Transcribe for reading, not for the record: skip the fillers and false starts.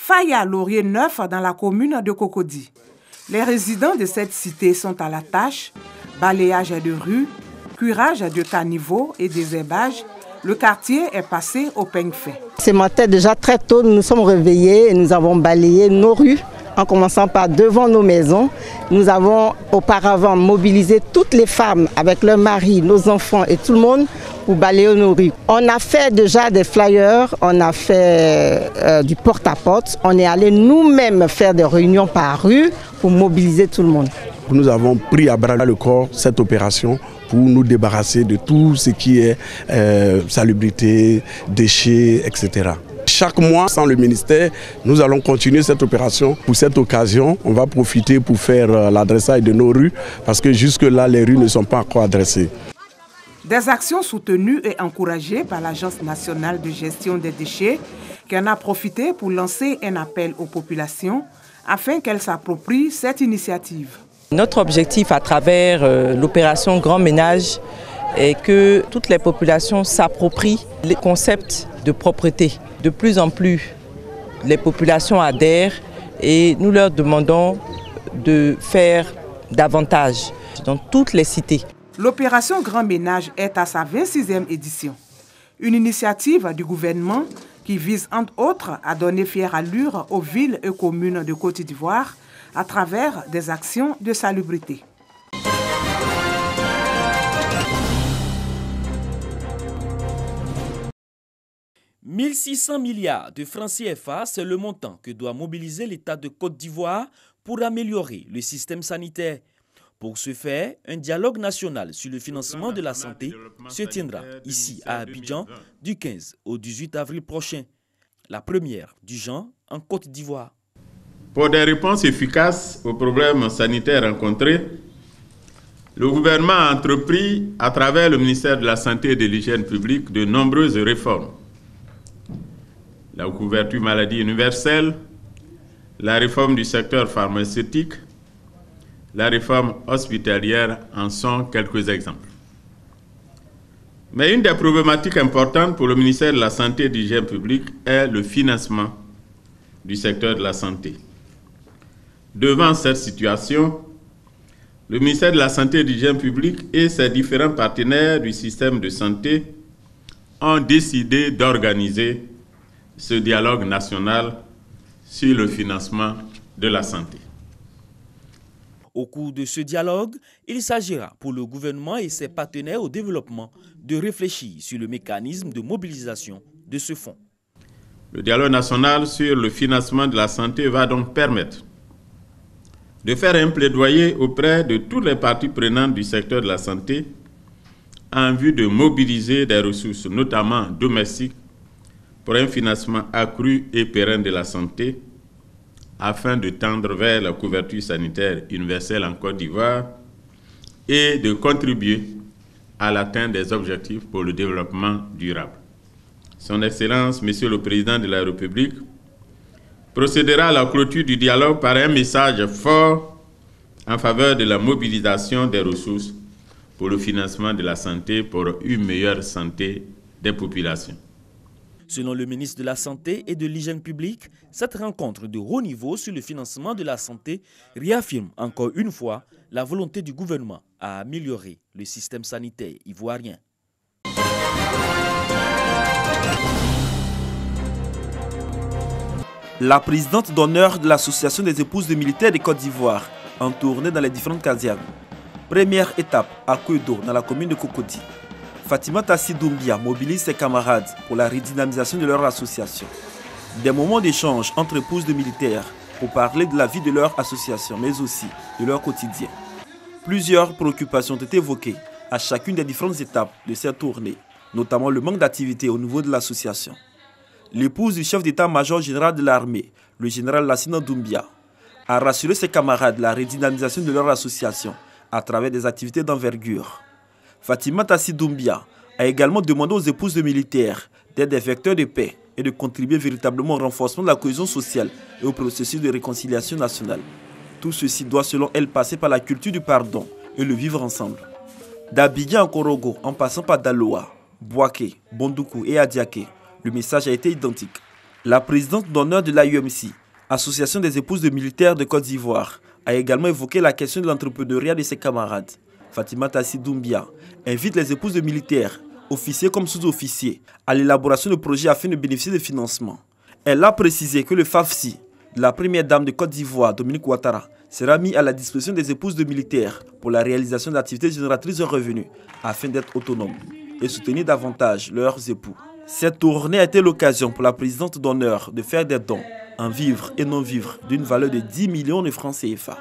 Faya Laurier 9 dans la commune de Cocody. Les résidents de cette cité sont à la tâche. Balayage de rues, curage de caniveaux et désherbage. Le quartier est passé au peigne fait. Ce matin, déjà très tôt, nous nous sommes réveillés et nous avons balayé nos rues, en commençant par devant nos maisons. Nous avons auparavant mobilisé toutes les femmes avec leurs maris, nos enfants et tout le monde pour balayer nos rues. On a fait déjà des flyers, on a fait du porte-à-porte. On est allé nous-mêmes faire des réunions par rue pour mobiliser tout le monde. Nous avons pris à bras le corps cette opération pour nous débarrasser de tout ce qui est salubrité, déchets, etc. Chaque mois, sans le ministère, nous allons continuer cette opération. Pour cette occasion, on va profiter pour faire l'adressage de nos rues parce que jusque-là, les rues ne sont pas encore adressées. Des actions soutenues et encouragées par l'Agence nationale de gestion des déchets qui en a profité pour lancer un appel aux populations afin qu'elles s'approprient cette initiative. Notre objectif à travers l'opération Grand Ménage est que toutes les populations s'approprient les concepts de propreté. De plus en plus, les populations adhèrent et nous leur demandons de faire davantage dans toutes les cités. L'opération Grand Ménage est à sa 26e édition. Une initiative du gouvernement qui vise entre autres à donner fière allure aux villes et communes de Côte d'Ivoire à travers des actions de salubrité. « 1600 milliards de francs CFA, c'est le montant que doit mobiliser l'État de Côte d'Ivoire pour améliorer le système sanitaire. Pour ce faire, un dialogue national sur le financement de la santé se tiendra ici à Abidjan du 15 au 18 avril prochain. La première du genre en Côte d'Ivoire. Pour des réponses efficaces aux problèmes sanitaires rencontrés, le gouvernement a entrepris, à travers le ministère de la Santé et de l'Hygiène publique, de nombreuses réformes. La couverture maladie universelle, la réforme du secteur pharmaceutique, la réforme hospitalière en sont quelques exemples. Mais une des problématiques importantes pour le ministère de la Santé et de l'Hygiène publique est le financement du secteur de la santé. Devant cette situation, le ministère de la Santé et de l'Hygiène publique et ses différents partenaires du système de santé ont décidé d'organiser ce dialogue national sur le financement de la santé. Au cours de ce dialogue, il s'agira pour le gouvernement et ses partenaires au développement de réfléchir sur le mécanisme de mobilisation de ce fonds. Le dialogue national sur le financement de la santé va donc permettre de faire un plaidoyer auprès de toutes les parties prenantes du secteur de la santé en vue de mobiliser des ressources, notamment domestiques, pour un financement accru et pérenne de la santé, afin de tendre vers la couverture sanitaire universelle en Côte d'Ivoire et de contribuer à l'atteinte des objectifs pour le développement durable. Son Excellence, Monsieur le Président de la République, procédera à la clôture du dialogue par un message fort en faveur de la mobilisation des ressources pour le financement de la santé pour une meilleure santé des populations. Selon le ministre de la Santé et de l'Hygiène publique, cette rencontre de haut niveau sur le financement de la santé réaffirme encore une fois la volonté du gouvernement à améliorer le système sanitaire ivoirien. La présidente d'honneur de l'Association des épouses de militaires de Côte d'Ivoire, en tournée dans les différentes casernes. Première étape à Kouedo, dans la commune de Cocody. Fatima Tassi Doumbia mobilise ses camarades pour la redynamisation de leur association. Des moments d'échange entre épouses de militaires pour parler de la vie de leur association, mais aussi de leur quotidien. Plusieurs préoccupations ont été évoquées à chacune des différentes étapes de cette tournée, notamment le manque d'activité au niveau de l'association. L'épouse du chef d'état-major général de l'armée, le général Lassina Doumbia, a rassuré ses camarades de la redynamisation de leur association à travers des activités d'envergure. Fatima Tassi Doumbia a également demandé aux épouses de militaires d'être des vecteurs de paix et de contribuer véritablement au renforcement de la cohésion sociale et au processus de réconciliation nationale. Tout ceci doit selon elle passer par la culture du pardon et le vivre ensemble. D'Abidjan à Korogo, en passant par Daloa, Bouaké, Bondoukou et Adiaké, le message a été identique. La présidente d'honneur de l'AUMC, Association des épouses de militaires de Côte d'Ivoire, a également évoqué la question de l'entrepreneuriat de ses camarades. Fatima Tassi Doumbia invite les épouses de militaires, officiers comme sous-officiers, à l'élaboration de projets afin de bénéficier de financements. Elle a précisé que le FAFSI, de la première dame de Côte d'Ivoire, Dominique Ouattara, sera mis à la disposition des épouses de militaires pour la réalisation d'activités génératrices de revenus afin d'être autonomes et soutenir davantage leurs époux. Cette tournée a été l'occasion pour la présidente d'honneur de faire des dons en vivres et non-vivres d'une valeur de 10 millions de francs CFA.